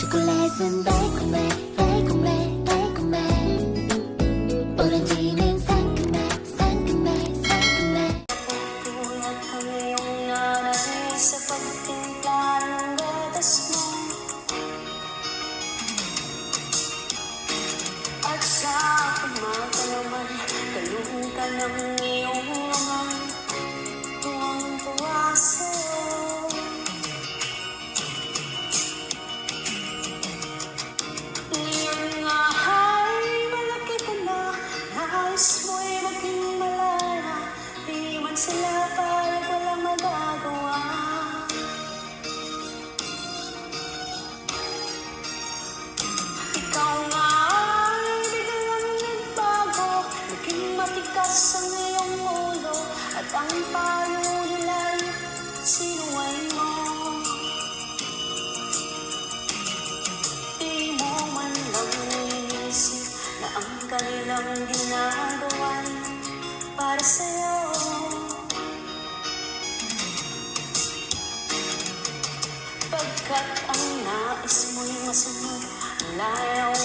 초콜릿은 달콤해 달콤해 달콤해 오렌지는 상큼해 상큼해 상큼해 Tulad ng iyong nanay sa pagtimpla ng gatas mo. At sa umaga naman, kalung ka ng iyong naman, tuwang-tuwa sa'yo. Ngayon nga ay malaki ka na, nais mo'y maging malaya, di man sila parang walang magagawa. Ikaw nga ay biglang nagbago, naging matigas ang iyong ulo, at ang payo nila'y sinuway mo. Di mo man lang inisip na ang kanilang ginagawan para sa'yo. Pagkat ang nais mo'y masunod, layaw